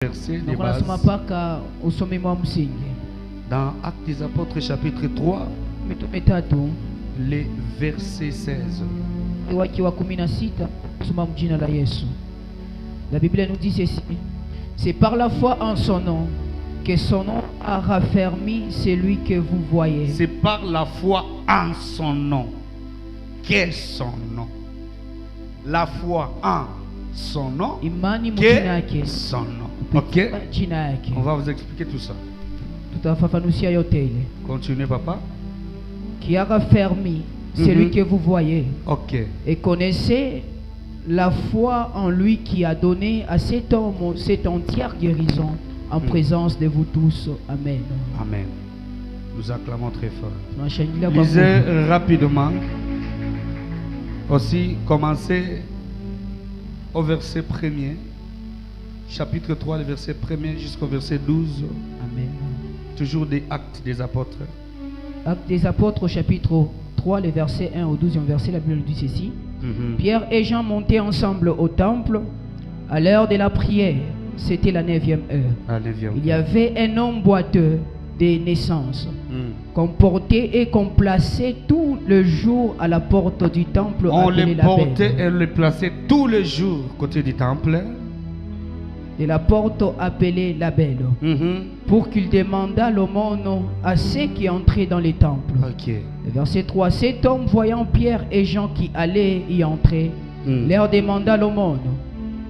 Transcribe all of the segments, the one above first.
Verset de base. Dans Actes des Apôtres chapitre 3, les versets 16. La Bible nous dit ceci: c'est par la foi en son nom que son nom a raffermi celui que vous voyez. C'est par la foi en son nom qu'est son nom. La foi en son nom qu'est son nom. Ok? On va vous expliquer tout ça. Continuez, papa. Qui a raffermi celui que vous voyez. Ok. Et connaissez la foi en lui qui a donné à cet homme cette entière guérison en présence de vous tous. Amen. Amen. Nous acclamons très fort. Lisez rapidement. Aussi, commencez au verset 1er. Chapitre 3, le verset 1er jusqu'au verset 12. Amen. Toujours des Actes des Apôtres. Actes des Apôtres, chapitre 3, les versets 1 au 12e verset, la Bible dit ceci. Pierre et Jean montaient ensemble au temple à l'heure de la prière. C'était la 9e heure. Il y avait un homme boiteux de naissance, qu'on portait et qu'on plaçait tout le jour à la porte du temple. On le portait et le plaçait tout le jour côté du temple. De la porte appelée la Belle, pour qu'il demandât l'aumône à ceux qui entraient dans les temples. Verset 3. Cet homme, voyant Pierre et Jean qui allaient y entrer, leur demanda l'aumône.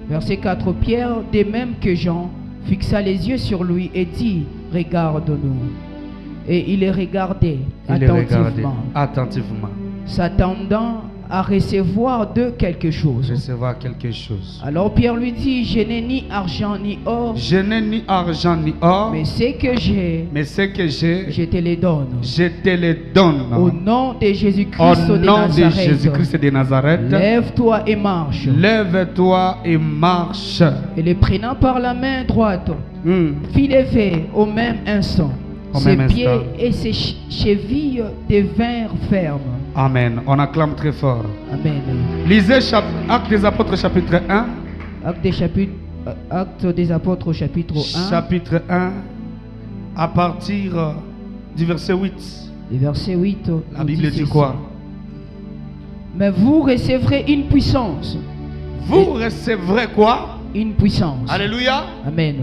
Verset 4. Pierre, de même que Jean, fixa les yeux sur lui et dit: regarde-nous. Et il les regardait attentivement, s'attendant à recevoir d'eux quelque chose. Alors Pierre lui dit: je n'ai ni argent ni or. Mais ce que j'ai, je te les donne. Au nom de Jésus-Christ de Nazareth. Lève-toi et marche. Et les prenant par la main droite, fit lever au même instant. Ses pieds et ses chevilles devinrent fermes. Amen. On acclame très fort. Amen. Lisez Actes des Apôtres chapitre 1. Actes des Apôtres chapitre 1. Chapitre 1 à partir du verset 8. Le verset 8. La Bible dit quoi? Mais vous recevrez une puissance. Vous recevrez quoi? Une puissance. Alléluia. Amen.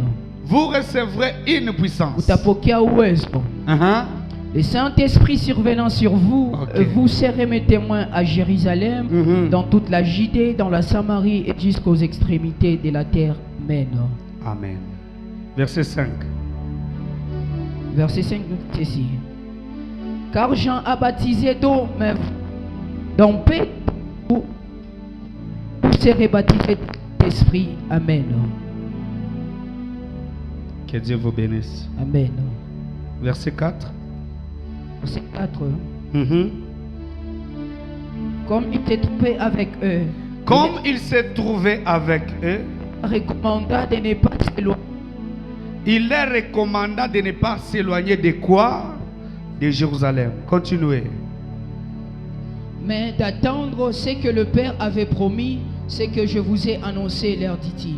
Vous recevrez une puissance. Le Saint-Esprit survenant sur vous, vous serez mes témoins à Jérusalem, dans toute la Judée, dans la Samarie et jusqu'aux extrémités de la terre. Amen. Amen. Verset 5. Verset 5 nous dit ceci: car Jean a baptisé d'eau, mais dans paix, vous serez baptisés d'esprit. Amen. Que Dieu vous bénisse. Amen. Verset 4. Verset 4. Comme il s'est trouvé avec eux. Recommanda de ne pas s'éloigner. Il leur recommanda de ne pas s'éloigner de quoi? De Jérusalem. Continuez. Mais d'attendre ce que le Père avait promis, ce que je vous ai annoncé, leur dit-il.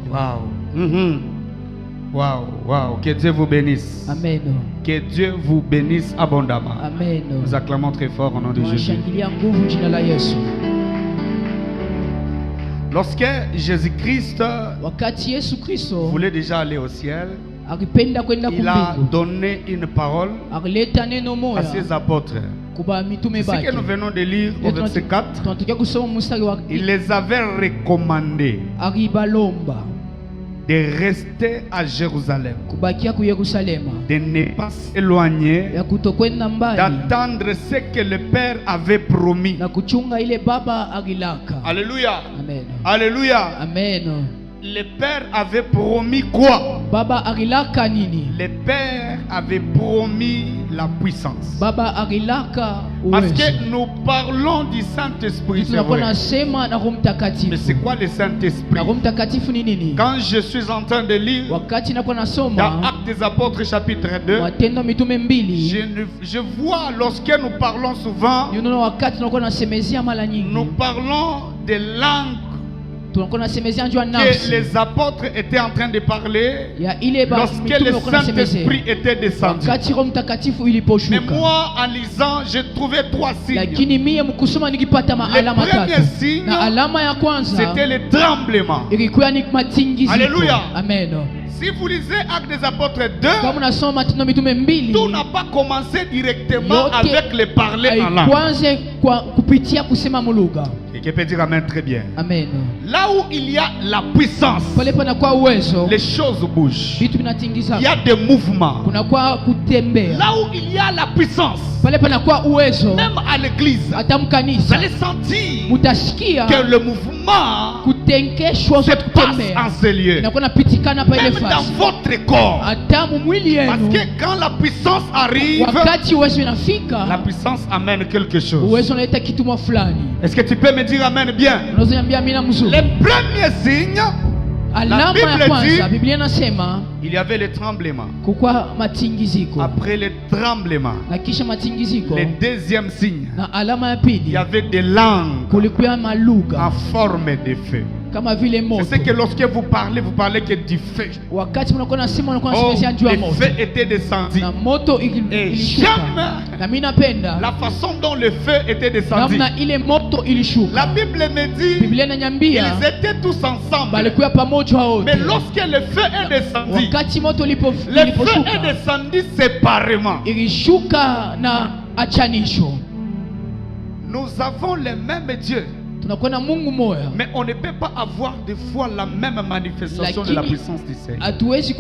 Waouh. Que Dieu vous bénisse. Amen. Que Dieu vous bénisse abondamment. Amen. Nous acclamons très fort au nom de Jésus. Lorsque Jésus-Christ voulait déjà aller au ciel, il a donné une parole à ses apôtres. Ce que nous venons de lire au verset 4, il les avait recommandés de rester à Jérusalem, de ne pas s'éloigner, d'attendre ce que le Père avait promis. Alléluia. Amen. Alléluia. Amen. Le Père avait promis quoi? Le Père avait promis la puissance. Parce que nous parlons du Saint-Esprit. Mais c'est quoi le Saint-Esprit? Quand je suis en train de lire dans Actes des Apôtres chapitre 2, je vois lorsque nous parlons souvent, nous parlons des langues que les apôtres étaient en train de parler lorsque le Saint-Esprit était descendu. Mais moi, en lisant, j'ai trouvé 3 signes. Le premier signe, c'était le tremblement. Alléluia. Amen. Si vous lisez Actes des Apôtres 2, tout n'a pas commencé directement avec le parler en langue. Quelqu'un peut dire amen très bien. Amen. Là où il y a la puissance, les choses bougent. Il y a des mouvements. Là où il y a la puissance, même à l'église, vous allez sentir que le mouvement se passe en ce lieu. Même dans votre corps. Parce que quand la puissance arrive, la puissance amène quelque chose. Est-ce que tu peux me dire amen bien? Les premiers signes, la Bible dit, il y avait le tremblement. Après le tremblement, le deuxième signe, il y avait des langues en forme de feu. C'est que lorsque vous parlez que du feu. Oh, le feu était descendu. Et jamais la façon dont le feu était descendu. La Bible me dit ils étaient tous ensemble. Mais lorsque le feu est descendu, le feu est descendu séparément. Nous avons le même Dieu. Mais on ne peut pas avoir des fois la même manifestation de la puissance du Seigneur. Je suis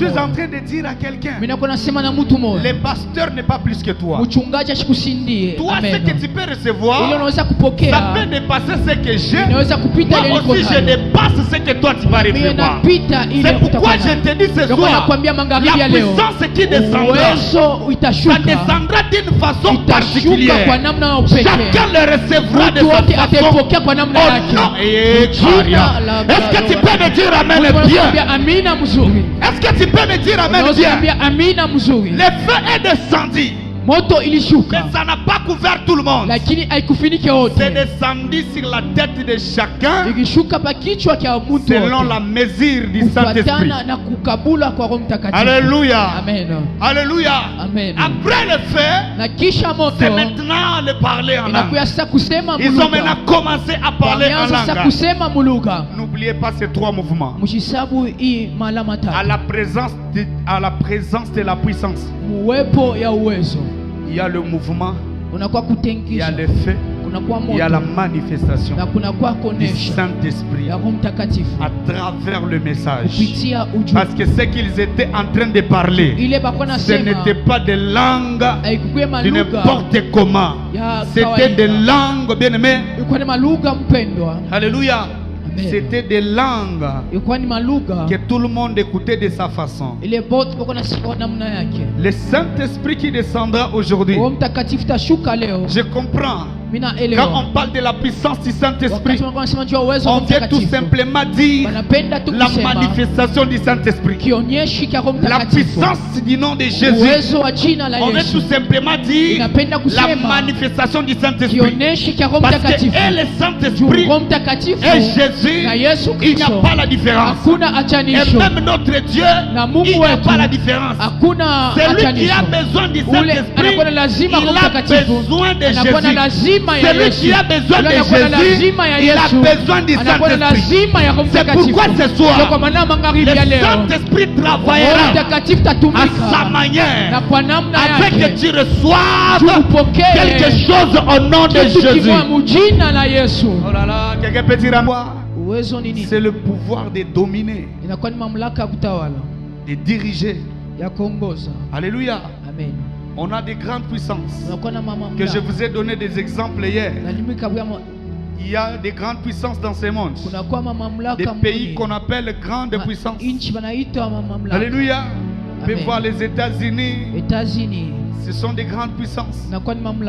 en train de dire à quelqu'un, le pasteur n'est pas plus que toi. Toi, ce que tu peux recevoir, ça peut dépasser ce que j'ai. Moi aussi, je dépasse ce que toi tu vas recevoir. C'est pourquoi je te dis ce soir, la puissance qui descendra, ça descendra d'une façon particulière. Chacun le recevra de sa façon. Oh non. Est-ce que tu peux me dire amen bien? Est-ce que tu peux me dire amen bien? Le feu est descendu. Mais ça n'a pas couvert tout le monde. C'est descendu sur la tête de chacun selon la mesure du Saint-Esprit. Alléluia. Amen. Alléluia. Amen. Après le feu, c'est maintenant le parler en langue. Ils ont maintenant commencé à parler en langue. N'oubliez pas ces 3 mouvements. À la présence de la puissance, il y a le mouvement, il y a le feu, il y a la manifestation du Saint-Esprit à travers le message. Parce que ce qu'ils étaient en train de parler, ce n'était pas des langues de n'importe comment. C'était des langues, bien aimées. Alléluia. C'était des langues que tout le monde écoutait de sa façon. Le Saint-Esprit qui descendra aujourd'hui, je comprends. Quand on parle de la puissance du Saint-Esprit, on vient tout simplement dire la manifestation du Saint-Esprit, la puissance du nom de Jésus. On vient tout simplement dire la manifestation du Saint-Esprit, parce que le Saint-Esprit et Jésus, il n'y a pas la différence. Et même notre Dieu, il n'y a pas la différence. Celui qui a besoin du Saint-Esprit, il a besoin de Jésus. Celui qui a besoin de Jésus, il a besoin du Saint-Esprit. C'est pourquoi ce soir, le Saint-Esprit travaillera à sa manière, afin que tu reçoives quelque chose au nom de Jésus. Oh là là, quelqu'un peut dire à moi, c'est le pouvoir de dominer, de diriger. Alléluia. Amen. On a des grandes puissances que je vous ai donné des exemples hier. Il y a des grandes puissances dans ce monde. Des pays qu'on appelle grandes puissances. Alléluia. On peut voir les États-Unis. Ce sont des grandes puissances.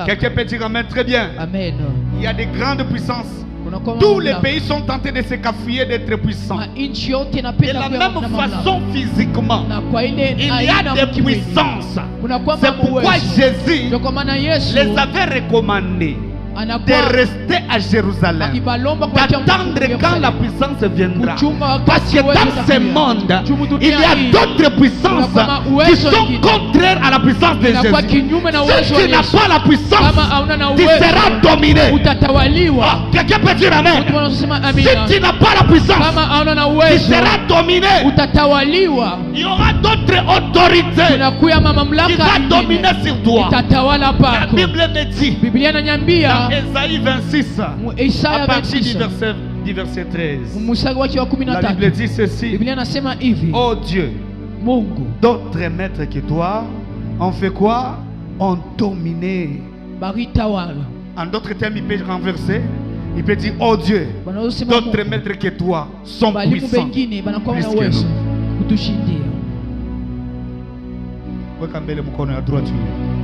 Quelqu'un peut dire amen très bien. Amen. Il y a des grandes puissances. Tous les pays sont tentés de se cafouiller d'être puissants. De la même façon physiquement, il y a des puissances. C'est pourquoi Jésus les avait recommandés de rester à Jérusalem, d'attendre quand la puissance viendra. Parce que dans ce monde, il y a d'autres puissances qui sont contraires à la puissance de Jésus. Si tu n'as pas la puissance, tu seras dominé. Quelqu'un peut dire amen. Si tu n'as pas la puissance, tu seras dominé. Il y aura d'autres autorités qui vont dominer sur toi. La Bible me dit dans Ésaïe 26, à partir du verset 13, la Bible dit ceci: oh Dieu, d'autres maîtres que toi ont fait quoi? Ont dominé. En d'autres termes, il peut renverser. Il peut dire: oh Dieu, d'autres maîtres que toi sont puissants plus que nous.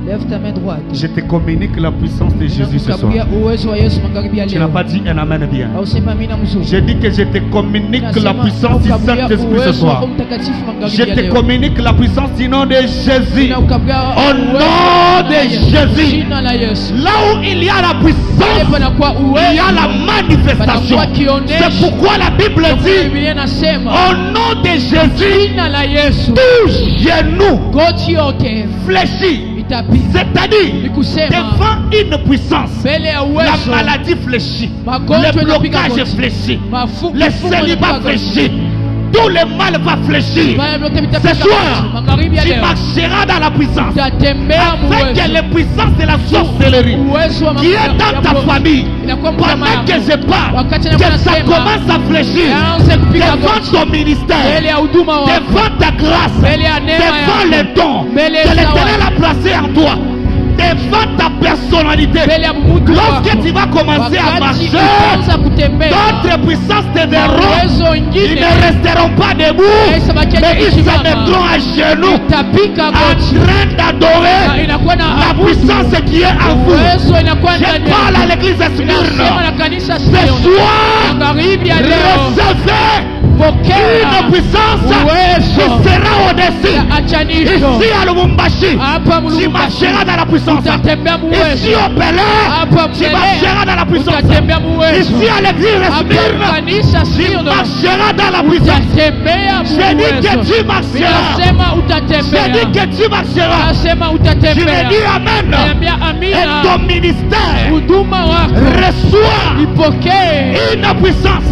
Lève ta main droite. Je te communique la puissance de Jésus ce soir. Tu n'as pas dit un amen bien. Je dis que je te communique la puissance du Saint-Esprit ce soir. Je te communique la puissance du nom de Jésus. Au nom de Jésus. Là où il y a la puissance, il y a la manifestation. C'est pourquoi la Bible dit: au nom de Jésus, tout genou fléchit. C'est-à-dire, devant une puissance, la maladie fléchit, le blocage fléchit, le célibat fléchit, tout le mal va fléchir. Ce soir, tu marcheras dans la puissance, afin que les puissances de la sorcellerie qui est dans ta famille, pendant que je parle, que ça commence à fléchir devant ton ministère, devant ta grâce, devant les dons que l'Éternel a placés en toi, devant ta personnalité. Lorsque tu vas commencer à marcher, d'autres puissances te verront. Ils ne resteront pas debout, mais ils se mettront à genoux en train d'adorer la puissance qui est en vous. Je parle à l'église Smyrne. Ce soir, recevez une puissance qui sera au-dessus. Ici à Lubumbashi, tu marcheras dans la puissance. Ici au Pelé, tu marcheras dans la puissance. Ici à l'église Smyrne, tu marcheras dans la puissance. Je dis que tu marcheras. Je dis que tu marcheras. Je vais dire amen. Et ton ministère reçoit une puissance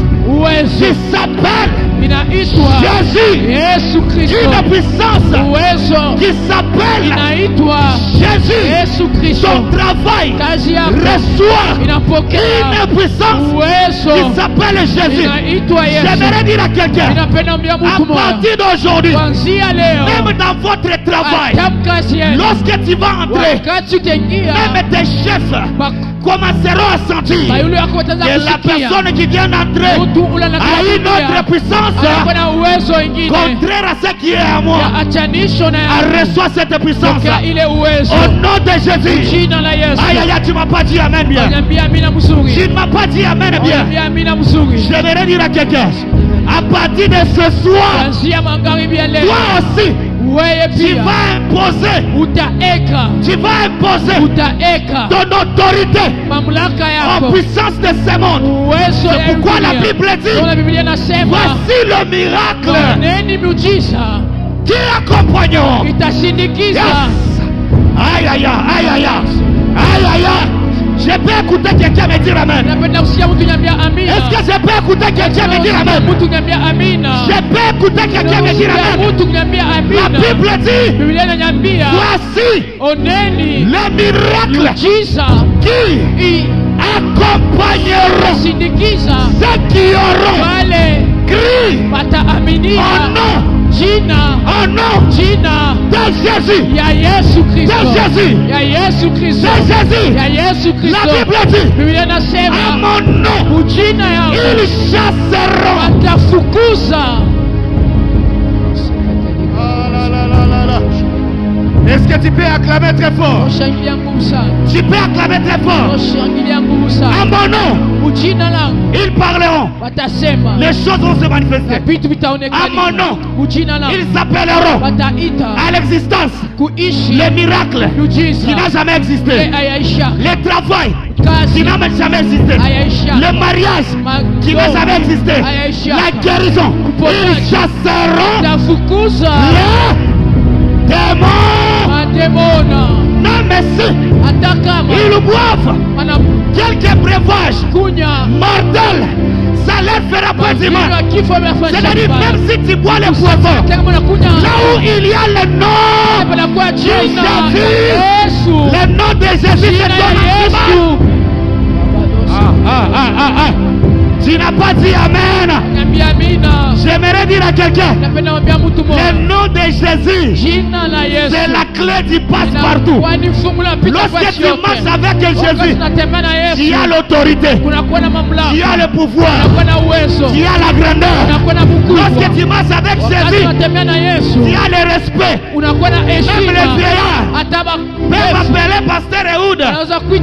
qui s'appelle Jésus. Une puissance qui s'appelle Jésus. Ton travail reçoit une puissance qui s'appelle Jésus. J'aimerais dire à quelqu'un, à partir d'aujourd'hui, même dans votre travail, lorsque tu vas entrer, même tes chefs commenceront à sentir que la personne qui vient d'entrer a une autre puissance contraire à ce qui est à moi. Elle reçoit cette puissance au nom de Jésus. Aïe aïe, tu m'as pas dit amen bien. Tu ne m'as pas dit amen bien. Je vais dire à quelqu'un, à partir de ce soir, toi aussi, tu vas imposer ton autorité en puissance de ce monde. C'est pourquoi la Bible dit: voici le miracle qui accompagne. Yes. Aïe aïe aïe aïe aïe aïe. Je peux écouter quelqu'un me dire amen. Est-ce que je peux écouter quelqu'un me dire amen? Je peux écouter quelqu'un me dire amen. La Bible dit: voici le miracle qui accompagnera ceux qui auront crié au nom de Jésus. La Bible dit: à mon nom ils chasseront. Est-ce que tu peux acclamer très fort? Tu peux acclamer très fort. À mon nom, ils parleront. Les choses vont se manifester. À mon nom, ils appelleront à l'existence les miracles qui n'ont jamais existé. Le travail qui n'a même jamais existé, le mariage qui n'a jamais existé, la guérison, ils chasseront les démons. Non mais si ils boivent quelques breuvages mortels, ça leur fera pas du mal. C'est-à-dire même si tu bois les poissons, là où il y a le nom de Jésus, le nom de Jésus c'est ton maximum. Tu n'as pas dit Amen. J'aimerais dire à quelqu'un, le nom de Jésus, c'est la clé du passe-partout. Lorsque tu marches avec Jésus, tu as l'autorité, tu as le pouvoir, tu as la grandeur. Lorsque tu marches avec Jésus, tu as le respect. Même les vieillards peuvent appeler Pasteur Ehud,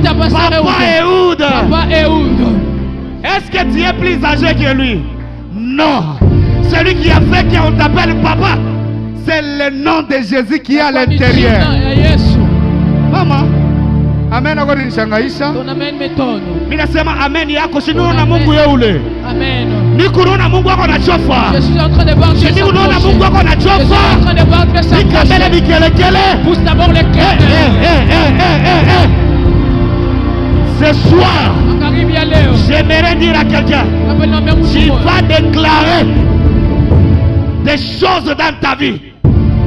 Papa Ehud. Est-ce que tu es plus âgé que lui? Non. Celui qui a fait qu'on t'appelle papa, c'est le nom de Jésus qui est à l'intérieur. Maman, amen. Minasema amen yako sinuna Mungu yeule. Amen. Nikununa Mungu wako na chofa. Je suis en train de voir Jésus. Nikununa Mungu wako na chofa. Nikamele bikelekele. Pousse d'abord les cœurs. Ce soir, j'aimerais dire à quelqu'un, tu vas déclarer des choses dans ta vie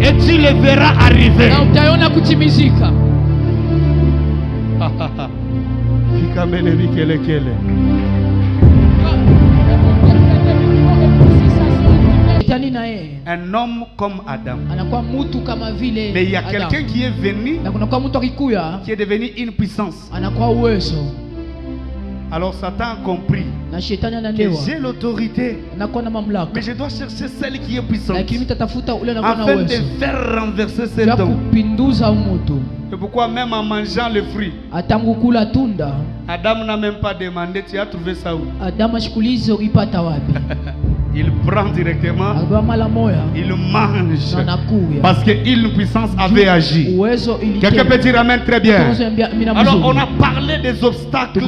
et tu les verras arriver. Un homme comme Adam. Mais il y a quelqu'un qui est venu, qui est devenu une puissance. Alors Satan a compris que j'ai l'autorité, mais je dois chercher celle qui est puissante afin de faire renverser cet homme. C'est pourquoi même en mangeant le fruit, Adam n'a même pas demandé, tu as trouvé ça où? Il prend directement, il mange, parce qu'une puissance avait agi. Quelqu'un peut dire amen très bien. Alors on a parlé des obstacles,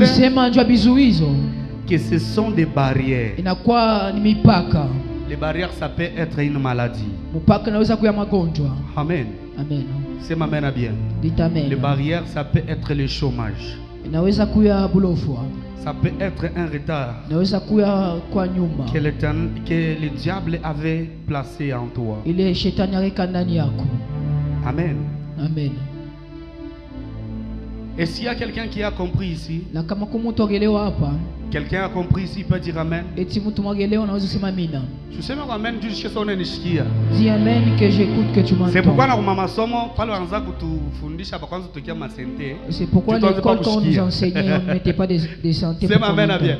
que ce sont des barrières. Les barrières, ça peut être une maladie. Amen. C'est ma mère bien. Les barrières, ça peut être le chômage. Ça peut être un retard que le diable avait placé en toi. Amen. Amen. Et s'il y a quelqu'un qui a compris ici, quelqu'un a compris ici, il peut dire Amen. Je sais même Amen jusqu'à son éniskia. Dis Amen que j'écoute que tu m'entends. C'est pourquoi c'est pourquoi l'école quand on nous enseignait, on ne mettait pas des santé. C'est Amen bien.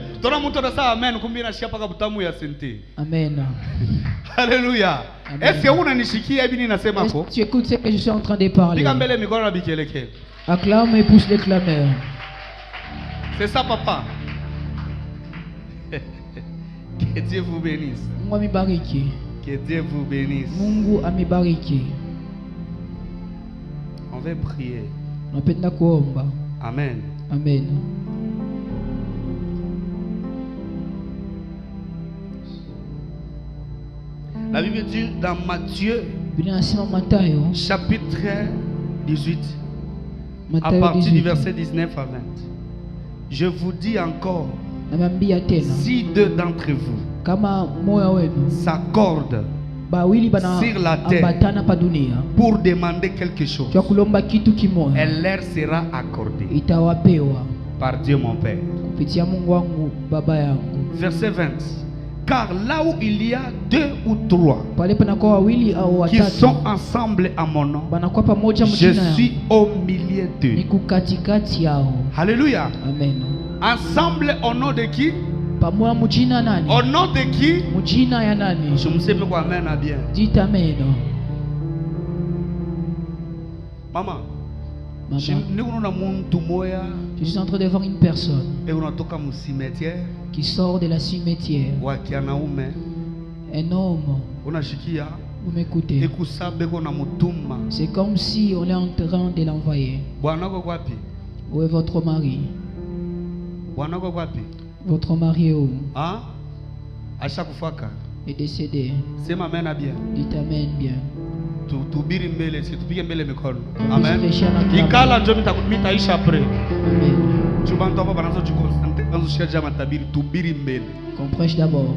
Amen. Alléluia. Est-ce que tu écoutes ce que je suis en train de parler? Acclame et pousse les clameurs. C'est ça, papa. Que Dieu vous bénisse. Que Dieu vous bénisse. On va prier. Amen. Amen. La Bible dit dans Matthieu, chapitre 18, à partir du verset 19 à 20. Je vous dis encore, si deux d'entre vous s'accordent sur la terre pour demander quelque chose, elle leur sera accordée par Dieu mon Père. Verset 20. Car là où il y a deux ou trois qui sont ensemble à mon nom, je suis au milieu d'eux. Alléluia. Amen. Ensemble au nom de qui? Au nom de qui? Je me sais pas quoi amen à bien. Dites amen. Maman. Je suis en train de voir une personne qui sort de la cimetière. Un homme. Vous m'écoutez. C'est comme si on est en train de l'envoyer. Où est votre mari? Votre mari hein? Est décédé. C'est ma main bien. Dites amen bien. Amen. Qu'on prêche d'abord.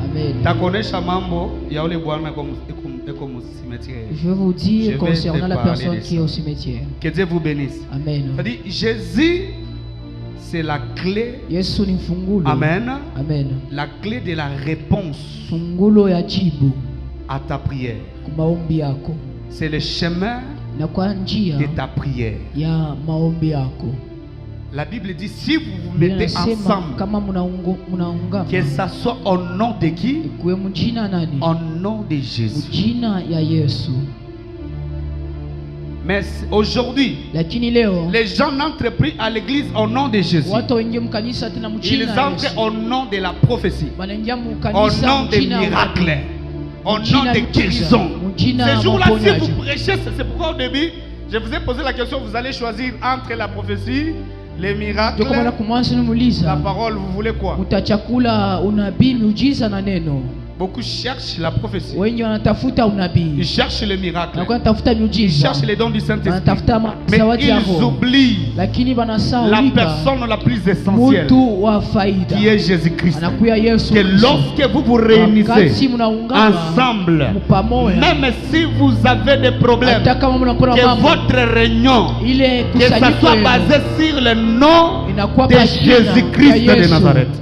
Amen. Je vais vous dire concernant la personne qui est au cimetière. Que Dieu vous bénisse. Amen. C'est-à-dire, Jésus, c'est la clé. Amen. Amen. La clé de la réponse à ta prière. C'est le chemin de ta prière. La Bible dit, si vous vous mettez ensemble, que ça soit au nom de qui? Au nom de Jésus. Mais aujourd'hui, les gens n'entrent plus à l'église au nom de Jésus. Ils entrent au nom de la prophétie, au nom des miracles, au nom des guérisons. Ces jours-là, si vous prêchez, c'est pourquoi au début, je vous ai posé la question, vous allez choisir entre la prophétie, les miracles, la parole, vous voulez quoi? Beaucoup cherchent la prophétie. Ils cherchent le miracle. Ils cherchent les dons du Saint-Esprit. Mais ils oublient la personne la plus essentielle, qui est Jésus-Christ. Que lorsque vous vous réunissez ensemble, même si vous avez des problèmes, que votre réunion, que ça soit basé sur le nom de Jésus-Christ de Nazareth.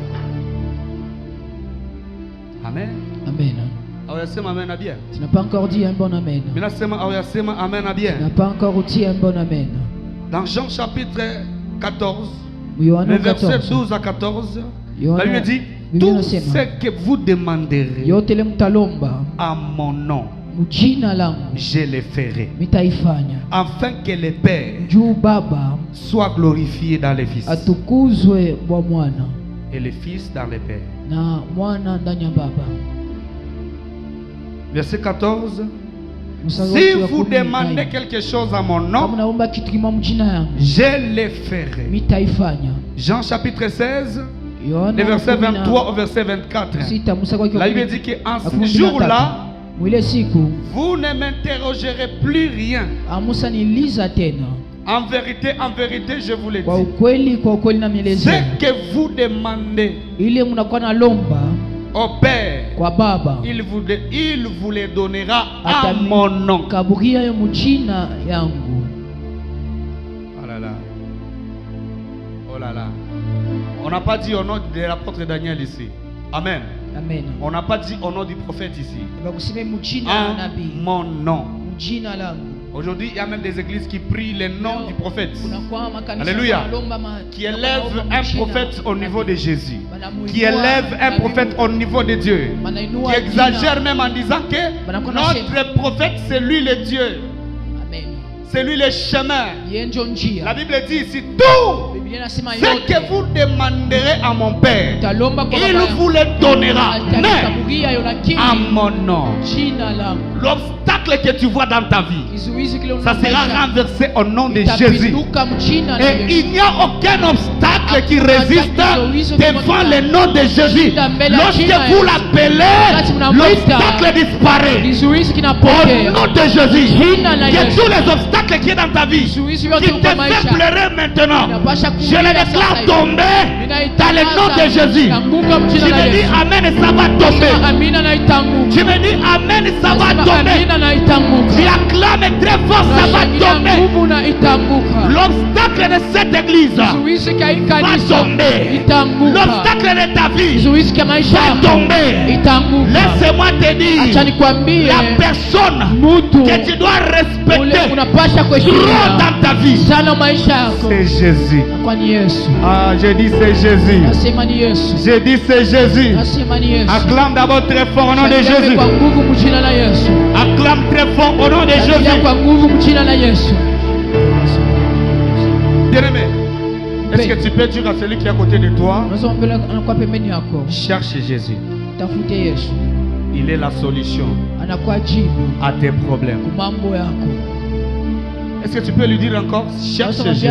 Amen. Amen. Tu n'as pas encore dit un bon amen. Tu n'as pas encore dit un bon amen. Dans Jean chapitre 14, le verset 12 à 14, la Bible dit, tout ce que vous demanderez à mon nom, je le ferai, afin que le Père soit glorifié dans le Fils et le Fils dans le Père. Verset 14. Si vous demandez quelque chose à mon nom, je le ferai. Jean chapitre 16, le verset 23 au verset 24. La Bible dit qu'en ce jour-là, vous ne m'interrogerez plus rien. En vérité, je vous le dis. Ce que vous demandez au Père, il vous le donnera à mon nom. Oh là là. Oh là là. On n'a pas dit au nom de l'apôtre Daniel ici. Amen. Amen. On n'a pas dit au nom du prophète ici. À mon nom. Aujourd'hui, il y a même des églises qui prient le nom du prophète. Alléluia. Qui élèvent un prophète au niveau de Jésus. Qui élèvent un prophète au niveau de Dieu. Qui exagèrent même en disant que notre prophète, c'est lui le Dieu. C'est lui le chemin. La Bible dit ici, tout ce que vous demanderez à mon Père, il vous le donnera. Mais à mon nom. L'obstacle que tu vois dans ta vie, ça sera renversé au nom de Jésus. Et il n'y a aucun obstacle qui résiste devant le nom de Jésus. Lorsque vous l'appelez, l'obstacle disparaît. Au nom de Jésus, que tous les obstacles qui sont dans ta vie, qui te fait pleurer maintenant, je les déclare tomber dans le nom de Jésus. Tu me dis Amen et ça va tomber. Tu me dis Amen et ça va tomber. Tu acclames très fort, ça va tomber. L'obstacle de cette église va tomber. L'obstacle de ta vie va tomber. Laisse-moi te dire, la personne que tu dois respecter trop dans ta vie, c'est Jésus. Ah, je dis c'est Jésus. Je dis c'est Jésus. Acclame d'abord très fort au nom de Jésus. Acclame très fort au nom de Jésus. Bien-aimé, est-ce que tu peux dire à celui qui est à côté de toi, cherche Jésus. Il est la solution à tes problèmes. Est-ce que tu peux lui dire encore? Cherche Jésus.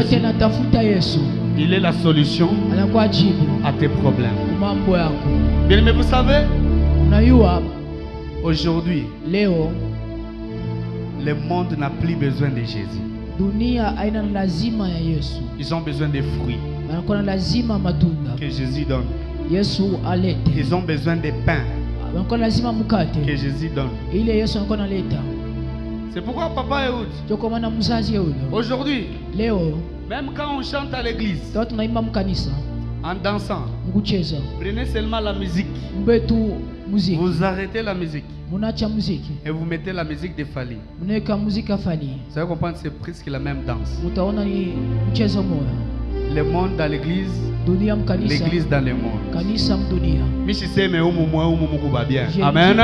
Il est la solution à tes problèmes. Bien, mais vous savez, aujourd'hui, le monde n'a plus besoin de Jésus. Ils ont besoin de fruits que Jésus donne. Ils ont besoin de pain que Jésus donne. C'est pourquoi Papa Ehud, aujourd'hui, même quand on chante à l'église, en dansant, prenez seulement la musique. Vous arrêtez la musique et vous mettez la musique de Fali. Vous allez comprendre, c'est presque la même danse. Le monde dans l'église, l'église dans le monde. Amen.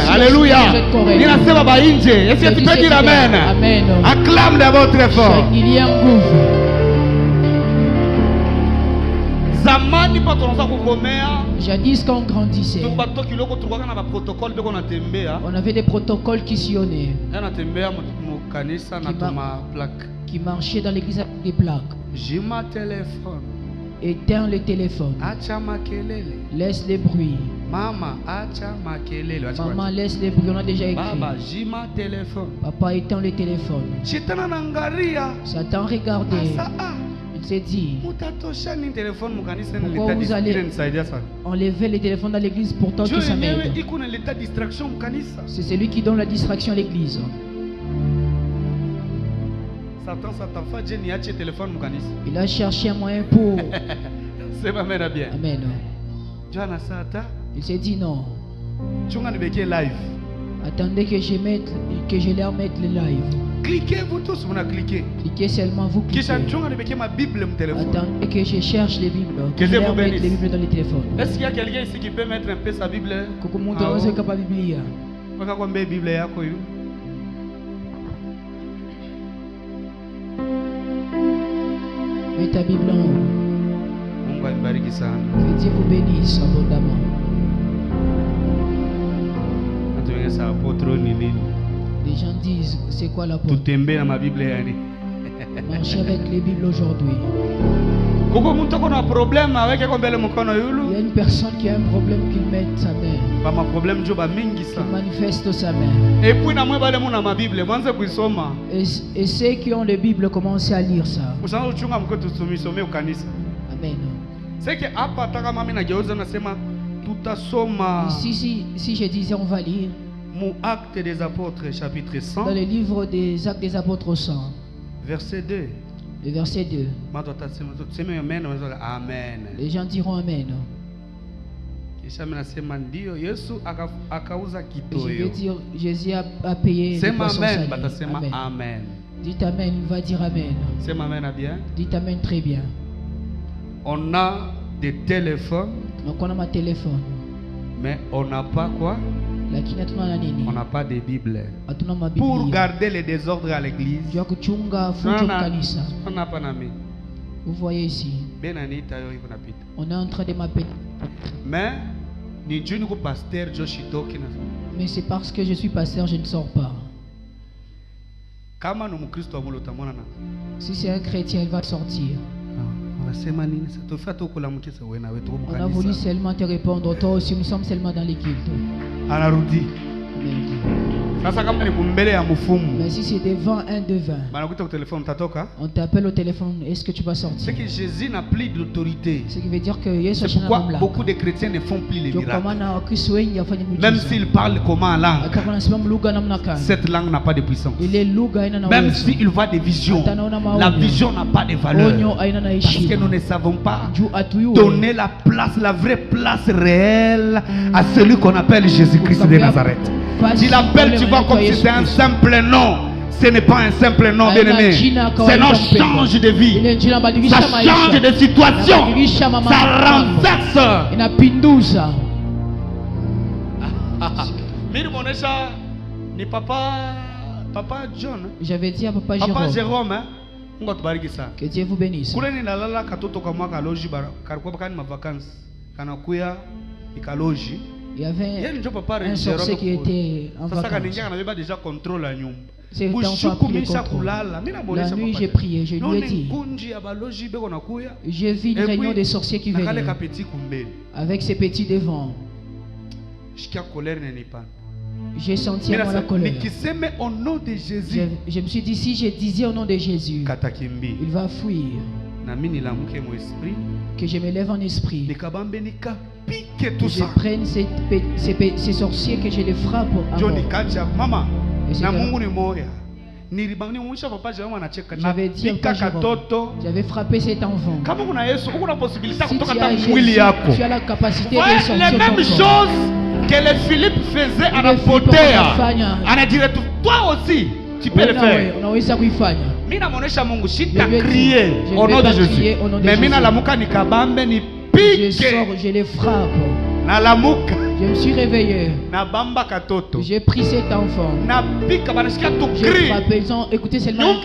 Alléluia. Est-ce que tu peux dire amen? Acclame d'abord très fort. Jadis quand on grandissait, on avait des protocoles qui sillonnaient, qui marchaient dans l'église avec des plaques. Éteins le téléphone. Laisse les bruits. Maman, laisse les bruits. On a déjà écrit. Papa, éteins le téléphone. Satan regardait. Il s'est dit, pourquoi vous allez enlever les téléphones dans l'église pourtant que ça m'aide? C'est celui qui donne la distraction à l'église. Il a cherché un moyen pour... Amen. Il s'est dit non. Attendez que je leur mette le live. Cliquez, vous tous, vous cliquez. Cliquez seulement, vous cliquez. Attendez que je cherche les Bibles. Que je leur mette les Bibles dans les téléphones. Est-ce qu'il y a quelqu'un ici qui peut mettre un peu sa Bible? Mets ta Bible en haut. Que Dieu vous bénisse abondamment. Les gens disent, c'est quoi l'apôtre? Marcher avec les Bibles aujourd'hui. Il y a une personne qui a un problème qu'il mette sa main. Qu'il manifeste sa main. Et ceux qui ont les Bibles commencent à lire ça. Amen. Si je disais on va lire Actes des Apôtres, chapitre 100. Dans le livre des Actes des Apôtres 100. Verset 2. Le verset 2. Amen. Les gens diront Amen. Je vais dire, Jésus a payé. C'est Amen. Amen. Dites Amen, il va dire Amen. C'est Amen bien. Dites Amen très bien. On a des téléphones. Donc on a ma téléphone. Mais on n'a pas quoi? On n'a pas de Bible. Pour garder le désordre à l'église. Vous voyez ici. On est en train de m'appeler. Mais c'est parce que je suis pasteur, je ne sors pas. Si c'est un chrétien, il va sortir. On a voulu seulement te répondre. Toi aussi, nous sommes seulement dans l'équipe. Mais si c'est devant un devin, on t'appelle au téléphone, est-ce que tu vas sortir? C'est que Jésus n'a plus d'autorité. Ce qui veut dire que c'est pourquoi beaucoup de chrétiens ne font plus les miracles. Même s'ils parlent comment en langue, cette langue n'a pas de puissance. Même s'ils voient des visions, la vision n'a pas de valeur. Parce que nous ne savons pas donner la place, la vraie place réelle à celui qu'on appelle Jésus-Christ de Nazareth. Tu l'appelles, tu vois, comme si c'était un simple nom. Ce n'est pas un simple nom, bien-aimé. Ce nom change de vie. Ça change de situation. Ça renverse. Ni Papa John. J'avais dit à Papa Jérôme. Que Dieu vous bénisse. Il y avait un sorcier qui était en vacances. Cet enfant a pris le contrôle. La nuit, j'ai prié, je lui ai dit. J'ai vu une réunion des sorciers qui venaient avec ces petits devants. J'ai senti à moi la colère. Je me suis dit, si je disais au nom de Jésus, il va fuir. Que je me lève en esprit. Que je prenne ces sorciers, que je les frappe à mort. J'avais dit j'avais frappé cet enfant. Si tu as la capacité de sortir les mêmes choses que les Philippe faisait à la poter. On a dit toi aussi tu peux le faire. Mina monesha Mungu shita crier au nom de Jésus. Mais mina la muka ni kabambe ni pique. Je les frappe. Na la muka. Je me suis réveillé. Na bamba katoto. J'ai pris cet enfant. Na pika banashika tu crie. J'ai frappé. Écoutez seulement. Toute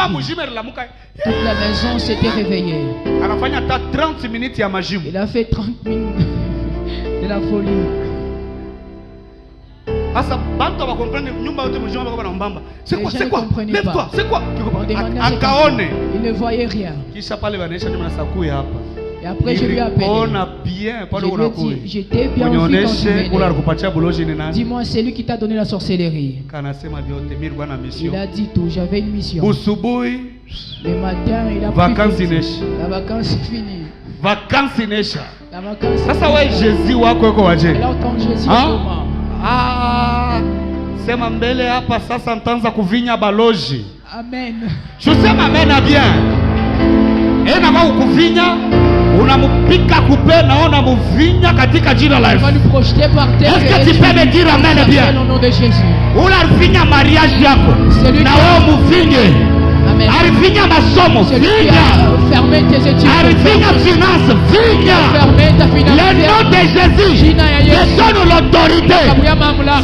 la maison s'était réveillée. Anafanya ta 30 minutes ya majimu. Il a fait 30 minutes de la folie. C'est quoi? C'est quoi? Lève-toi. C'est quoi? Il ne voyait rien. Et après je lui ai appelé. Je lui ai dit, j'étais bien en vie quand tu venais. Dis-moi, c'est lui qui t'a donné la sorcellerie. Il a dit tout, j'avais une mission. Le matin, il a pris la vacance est finie. Vacances inesha. La vacance. Sasa wewe Jésus wako yuko waje? Alors ton Jésus comment? Sema mbele hapa sasa nitaanza kuvinya baloji. Amen. Tusema amen bien. Na kwa kuvinya unamupika kupe naona muvinya katika jina la Yesu. Est-ce que tu peux me dire amen bien? Au nom de Jésus. Unavinya mariage yako. Na wewe muvinye. Amen. Arifinya masomo. Vinya. Fermez tes études. Arifinya finance. Vinya. Fermez ta finance. Le nom de Jésus. Je donne l'autorité.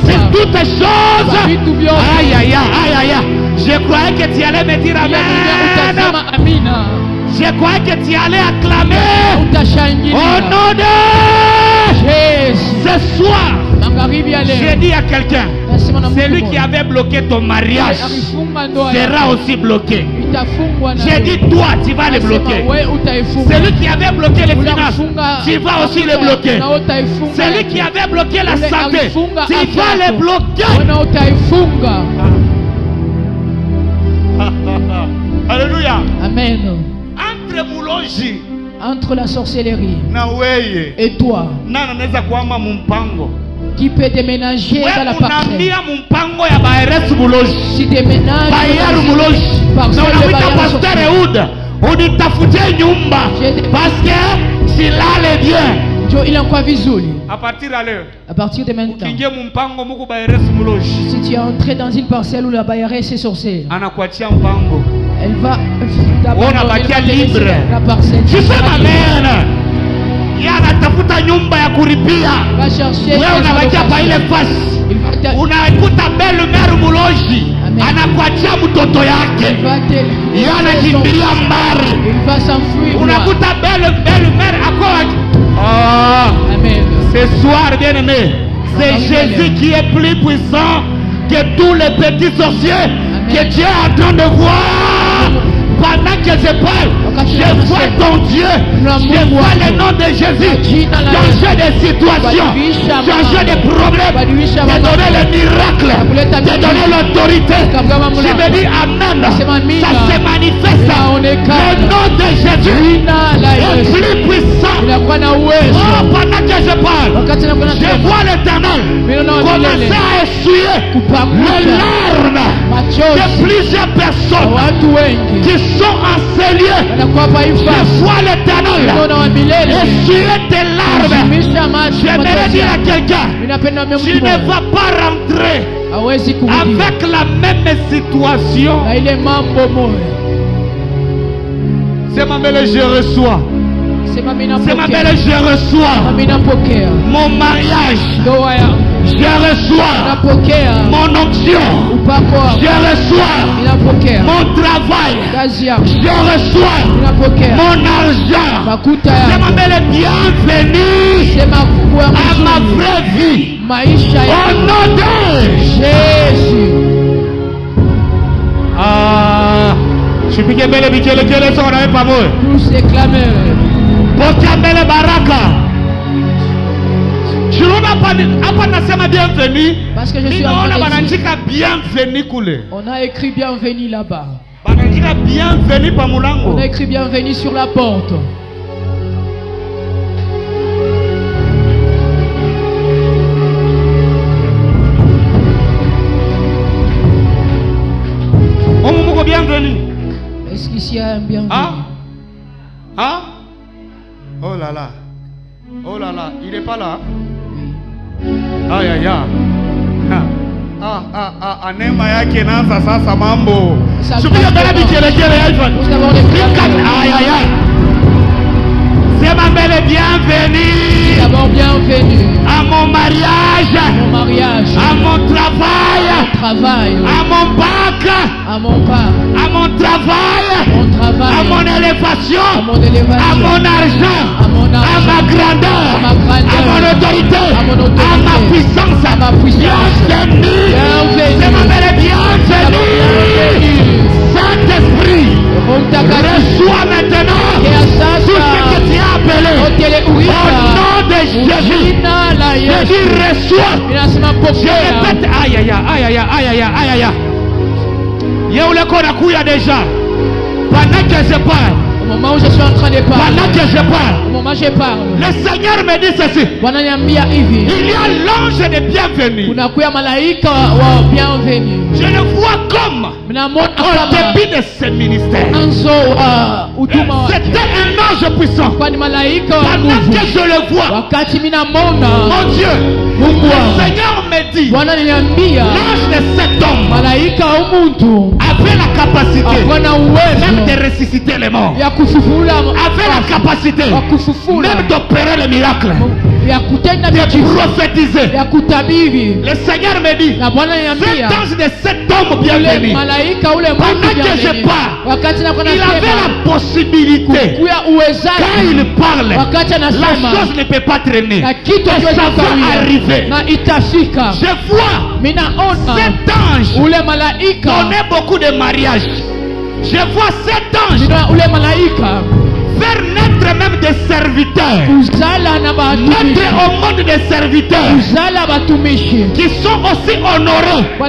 C'est toutes choses. Aïe aïe aïe aïe. Je croyais que tu allais me dire amen. Je croyais que tu allais acclamer. Au nom de Jésus. Ce soir, j'ai dit à quelqu'un, celui qui avait bloqué ton mariage sera aussi bloqué. J'ai dit, toi, tu vas les bloquer. Celui qui avait bloqué les finances, tu vas aussi les bloquer. Celui qui avait bloqué la santé, tu vas les bloquer. Alléluia. Amen. Entre la sorcellerie et toi, qui peut déménager dans la parcelle. Si déménage parce que s'il allait bien, il est encore visuel. À partir de maintenant, si tu es entré dans une parcelle où la Bayare est sorcière, elle va d'abord libre. La parcelle. Je sais ma mère. Tafuta nyumba ya kuripia. Wewe unawacha pa ile fasi. Unaikuta belle mère muloji. Anakuachia mtoto yake. Yeye anakimbilia mbali. Unakuta belle mère akwa. Amen. Ce soir bien aimé, c'est Jésus qui est plus puissant que tous les petits sorciers que tu es en train de voir. Pendant que je parle, je vois ton Dieu, je vois le nom de Jésus changer des situations, changer des problèmes, te donner le miracle, te donner l'autorité. Je me dis amen, ça se manifeste. Le nom de Jésus est plus puissant. Oh, pendant que je parle, je vois l'Éternel commencer à essuyer les larmes de plusieurs personnes qui sont enseignés. Je vois l'Éternel essuyer tes larmes. J'aimerais dire à quelqu'un, tu ne vas pas rentrer avec la même situation. C'est ma belle, je reçois. C'est ma belle, je reçois mon mariage. Je reçois mon onction. Je reçois mon travail. Je reçois mon argent. C'est ma belle bienvenue à ma vraie vie. maisha au nom de Jésus. Je peux que belle bikele kele so na pas moi. Tous réclamer. Bokambele baraka. Je n'ai bienvenue. Parce que je suis en train de dire. Bienvenue coulé. On a écrit bienvenue là-bas. Bienvenue par Moulango. On a écrit bienvenue sur la porte. On bienvenue. Est-ce qu'ici y a un bienvenu? Ah? Oh là là. Oh là là, il n'est pas là. Aïe aïe aïe. Anema yake naanza sasa mambo. Shukia bela bikelekele iPhone. Aïe aïe aïe. C'est ma belle bienvenue. D'abord bienvenue à mon mariage. Mon mariage. À mon travail. Mon travail. À mon bac. À mon bac. À mon travail. Mon travail. À mon élévation. À mon élévation. À mon argent. À mon argent. À ma grandeur. À ma grandeur. À mon autorité. À mon autorité. À ma puissance. À ma puissance. Bienvenue. Bienvenue. C'est ma belle bienvenue. Saint-Esprit, reçois maintenant tout ce que tu as appelé. Au nom de Jésus, je dis reçois. Je répète, aïe aïe aïe aïe aïe aïe aïe aïe. Y'a où déjà. Pendant que je parle. Au moment où je suis en train de parler. Pendant que je parle. Au moment où je parle. Le Seigneur me dit ceci. Il y a l'ange de bienvenue. Je le vois comme au début de ce ministère. C'était un ange puissant. Pendant que je le vois, mon Dieu, le Seigneur me dit, l'ange de cet homme avait la capacité même de ressusciter les morts, avait la capacité même d'opérer les miracles, de prophétiser. Le Seigneur me dit, cet ange de cet homme bienvenu, pendant que je parle, il avait la possibilité, quand il parle, la chose ne peut pas traîner, ça va arriver. Je vois cet ange donner beaucoup de mariages. Je vois cet ange faire naître même des serviteurs, naître au monde des serviteurs qui sont aussi honorés à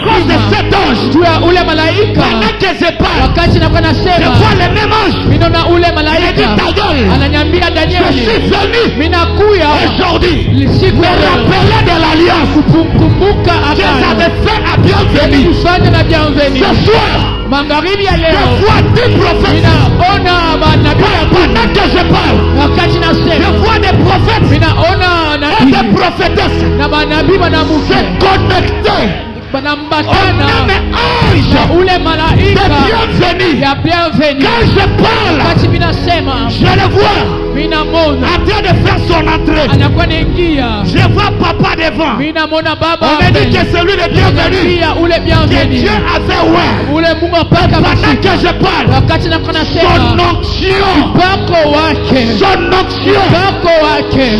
cause de cet ange. Pendant que je parle, je vois le même ange. Il dit ta gueule, je suis venu aujourd'hui me rappeler de l'alliance que j'avais fait à bienvenue. Ce soir, je vois 10 prophètes. Pendant que je parle, je vois des prophètes et des prophétesses se connecter au même ange de bienvenue. Quand je parle, je le vois en train de faire son entrée. Je vois papa devant. On me dit que c'est lui le bienvenu que Dieu avait ouvert. Pendant que je parle,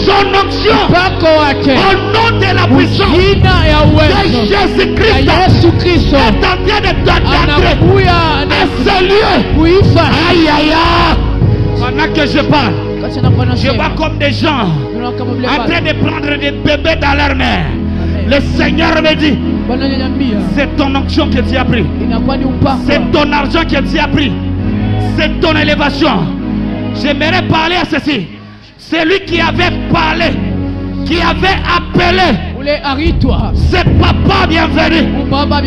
son onction, au nom de la puissance de Jésus-Christ, est en train de t'entrer à ce lieu. Aïe aïe aïe. Pendant que je parle, je vois comme des gens en train de prendre des bébés dans leur main. Le Seigneur me dit, c'est ton onction que tu as pris, c'est ton argent que tu as pris, c'est ton élévation. J'aimerais parler à ceci. C'est lui qui avait parlé, qui avait appelé. C'est papa bienvenu. Pendant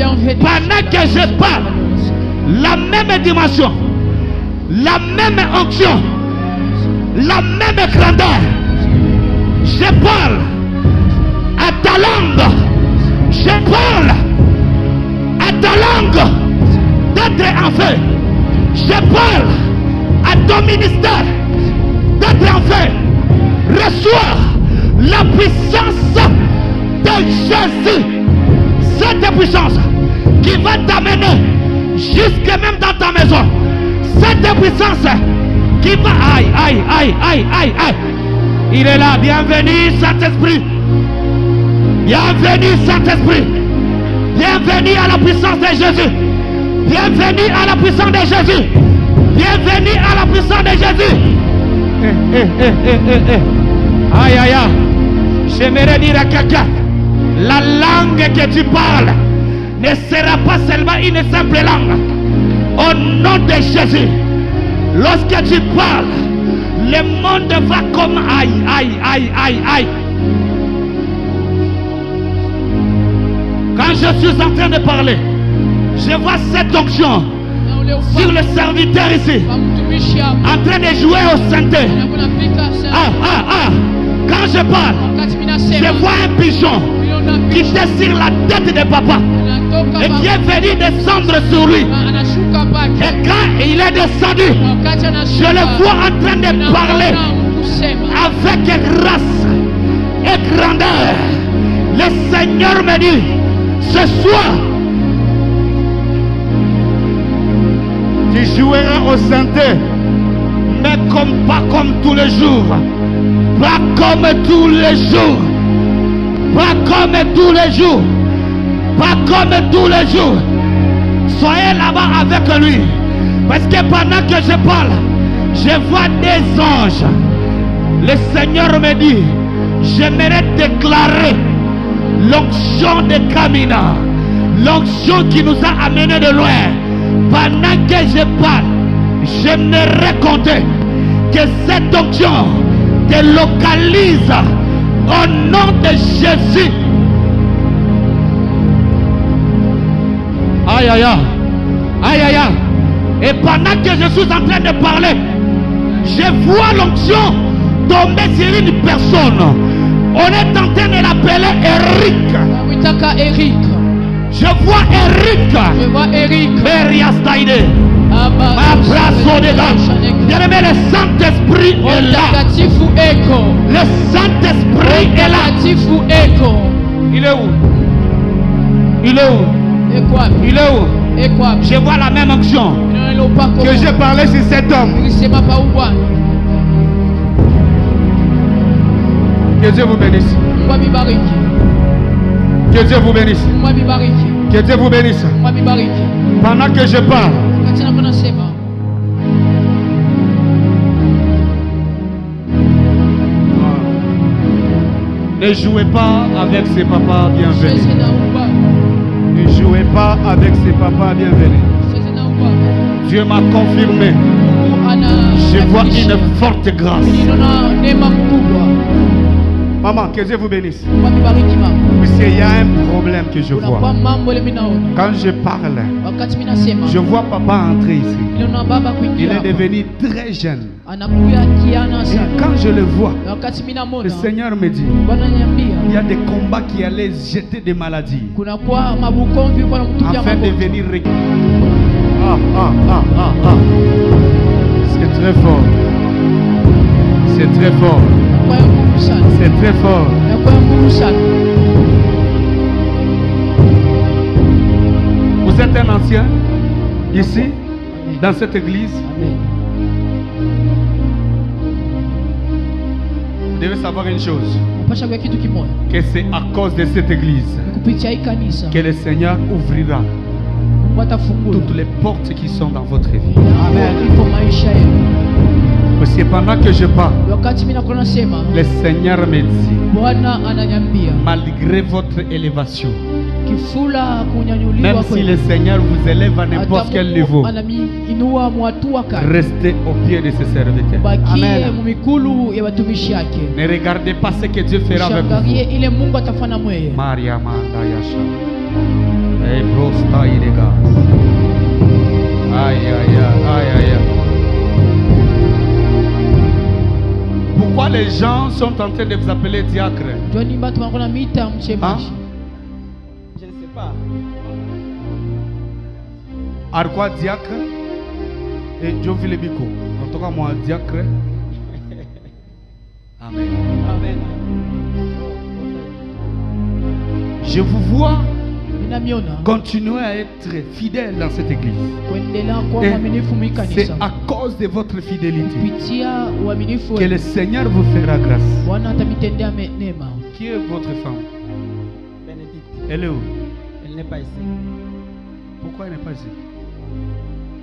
que je parle, la même dimension, la même onction, la même grandeur. Je parle à ta langue. Je parle à ta langue d'être en feu. Je parle à ton ministère d'être en feu. Reçois la puissance de Jésus. Cette puissance qui va t'amener jusque même dans ta maison. Cette puissance qui va... Aïe, aïe, aïe, aïe, aïe, aïe. Il est là. Bienvenue, Saint-Esprit. Bienvenue Saint-Esprit. Bienvenue à la puissance de Jésus. Bienvenue à la puissance de Jésus. Bienvenue à la puissance de Jésus. Aïe aïe aïe. J'aimerais dire à quelqu'un, la langue que tu parles ne sera pas seulement une simple langue. Au nom de Jésus, lorsque tu parles, le monde va comme aïe, aïe, aïe, aïe, aïe. Quand je suis en train de parler, je vois cette onction sur le serviteur ici, en train de jouer au synthé. Quand je parle, je vois un pigeon qui était sur la tête de papa et qui est venu descendre sur lui. Et quand il est descendu, je le vois en train de parler avec grâce et grandeur. Le Seigneur me dit, ce soir, tu joueras au synthé, mais pas comme tous les jours. Pas comme tous les jours. Pas comme tous les jours. Pas comme tous les jours. Soyez là-bas avec lui. Parce que pendant que je parle, je vois des anges. Le Seigneur me dit, j'aimerais déclarer l'onction de Kamina. L'onction qui nous a amenés de loin. Pendant que je parle, j'aimerais compter que cette onction te localise au nom de Jésus. Aïe aïe aïe. Aïe aïe aïe. Et pendant que je suis en train de parler, je vois l'onction tomber sur une personne. On est en train de l'appeler Eric. Je vois Eric. Meriastaide. Bien-aimé, le Saint-Esprit est là. Le Saint-Esprit est là. Il est où? Il est où? Il est où? Je vois la même onction que j'ai parlé sur cet homme. Que Dieu vous bénisse. Que Dieu vous bénisse. Que Dieu vous bénisse. Pendant que je parle, ne jouez pas avec ses papas bienvenus. Ne jouez pas avec ses papas bienvenus. Dieu m'a confirmé. Je vois une forte grâce. Maman, que Dieu vous bénisse. Monsieur, il y a un problème que je vois. Quand je parle, je vois papa entrer ici. Il est devenu très jeune. Et quand je le vois, le Seigneur me dit, il y a des combats qui allaient jeter des maladies afin de venir récupérer. C'est très fort. C'est très fort. C'est très fort. Vous êtes un ancien ici, dans cette église. Vous devez savoir une chose, que c'est à cause de cette église que le Seigneur ouvrira toutes les portes qui sont dans votre vie. Amen. Parce que pendant que je parle, le Seigneur me dit, malgré votre élévation, même si le Seigneur vous élève à n'importe quel niveau, restez au pied de ses serviteurs. Amen. Ne regardez pas ce que Dieu fera avec vous. Maria Manda Yasha. Hey, brosta ilega. Aïe aïe aïe aïe. Pourquoi les gens sont en train de vous appeler diacre? Hein? Je ne sais pas. Arquois diacre et Jovi Lebiko. En tout cas, moi, diacre. Amen. Amen. Je vous vois continuez à être fidèle dans cette église. C'est à cause de votre fidélité que le Seigneur vous fera grâce. Qui est votre femme? Elle est où? Elle n'est pas ici. Pourquoi elle n'est pas ici?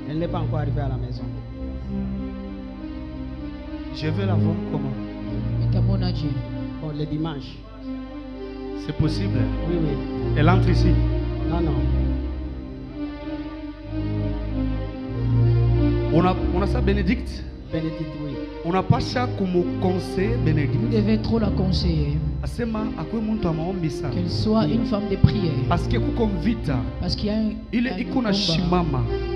Elle n'est pas encore arrivée à la maison. Je vais la voir comment? Bon, le dimanche. C'est possible? Oui, oui. Elle entre ici? Non, non. On a ça, Bénédicte? Bénédicte, oui. On n'a pas ça comme conseil, Bénédicte. Vous devez trop la conseiller. Qu'elle soit une femme de prière. Parce que parce qu'il y a un combat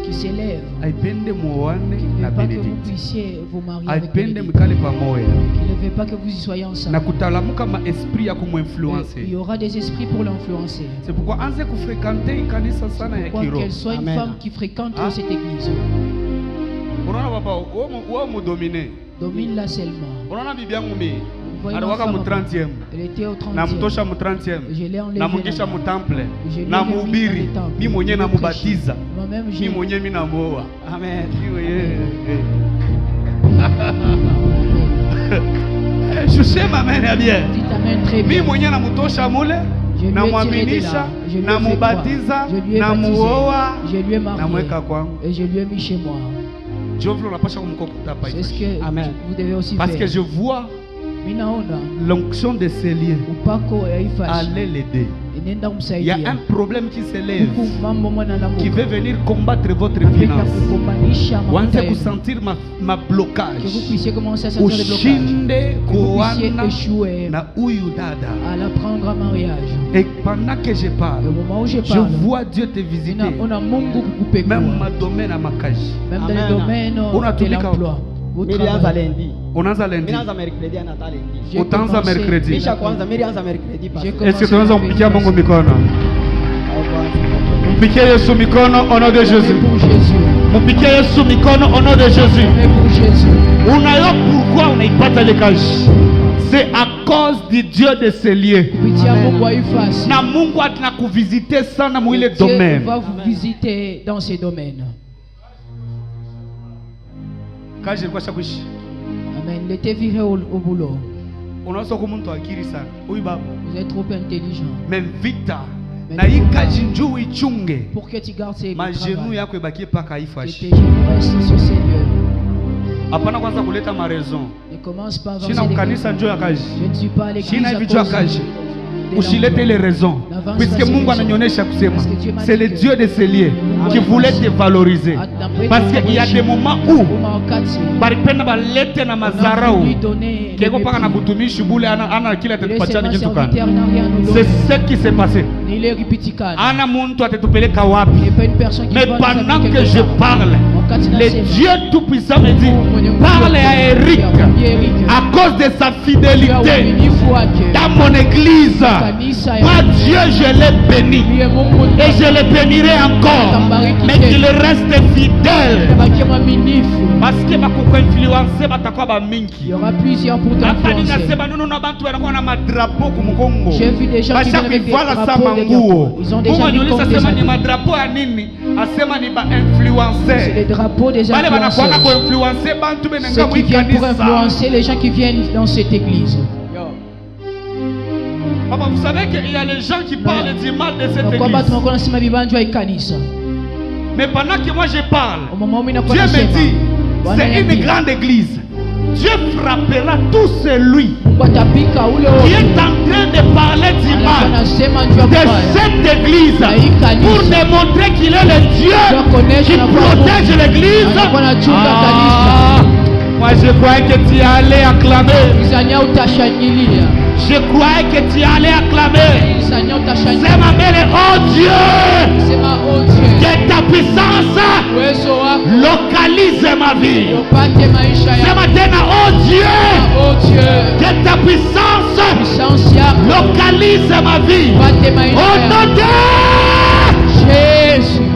qui s'élève. Qui ne veut pas que vous puissiez vous marier avec Bénédicte. Qui ne veut pas que vous y soyez ensemble. Il y aura des esprits pour l'influencer. C'est pourquoi qu'elle soit une femme qui fréquente cette église. Domine-la seulement. Elle était au 30e. Je l'ai enlevée. Amen. Je sais ma mère bien. Dites amen très bien. Je lui ai marié et je lui ai mis chez moi. C'est ce que vous devez aussi faire. Parce que je vois l'onction de ces lieux aller l'aider. Il y a un problème qui s'élève, qui veut venir combattre votre finance. Vous allez sentir ma blocage. Que vous puissiez commencer à sentir le blocage. Que vous puissiez échouer à la prendre en mariage. Et pendant que je parle, je vois Dieu te visiter. Même ma domaine à ma cage. Même dans le domaine de l'emploi. Unaanza lundi. Utaanza mercredi. Est-ce que tunaweza kumpigia Mungu mikono? Mpigie Yesu mikono au nom de Jésus. Mpigie Yesu mikono au nom de Jésus. Unayo pourquoi unaipata le cash? C'est à cause du Dieu de ces lieux. Na Mungu atakuvisiter sana mu ile domaine. Dieu va vous visiter dans ces domaines. Kaje kwa shakushi. Amen. Il était viré au boulot. Vous êtes trop intelligent. Mais vite. Pour que tu gardes ses ma genou yako ibaki paka haifashi. Hapana kwanza kuleta marezo. Ne commence pas à avancer. Je ne suis pas à l'église. Usilete les raisons. Puisque Mungu ananionyesha kusema c'est le Dieu de ces lieux qui voulait te valoriser. Parce qu'il y a des moments où baripenda balete na mazarau keko paka na butumishi bule ana kila atatupachana kitu kana. C'est ce qui s'est passé. Ana muntu atatupeleka wapi? Mais pendant que je parle, le Dieu tout-puissant me dit parle à Eric à cause de sa fidélité dans mon église. Moi Dieu je l'ai béni et je le bénirai encore, mais qu'il reste fidèle parce que il y aura plusieurs pour t'influencer. J'ai vu des gens qui viennent avec des drapeaux de Gabon. Ils ont déjà mis comme des c'est les drapeaux des influenceurs. Ceux qui viennent pour influencer les gens qui viennent dans cette église. Papa, vous savez qu'il y a les gens qui parlent du mal de cette église. Mais pendant que moi je parle, Dieu me dit, c'est une grande église. Dieu frappera tout celui qui est en train de parler du mal de cette église pour démontrer qu'il est le Dieu qui protège l'église. Moi je croyais que tu allais acclamer. Je croyais que tu allais acclamer. C'est ma belle, oh Dieu, que ta puissance localise ma vie. C'est ma matin, oh Dieu, que ta puissance localise ma vie. Au nom de Jésus.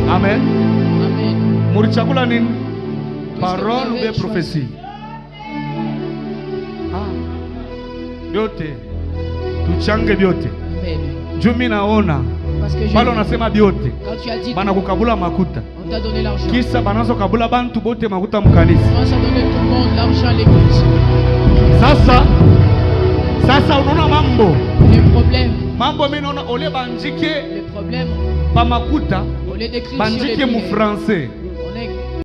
Amen. Murichakula nini? Parole ou prophétie? Biote. Tuchange biote. Jumi naona. Pale unasema biote. Bana kukabula makuta. On t'a donné l'argent. Kisa banazo kabula bantu bote makuta mkanisa. demandent l'argent à l'église. Sasa unaona mambo. Les problèmes. Mambo minono ole bandike. Les problèmes. Bamakuta. Au lieu d'écrire bandike mu français.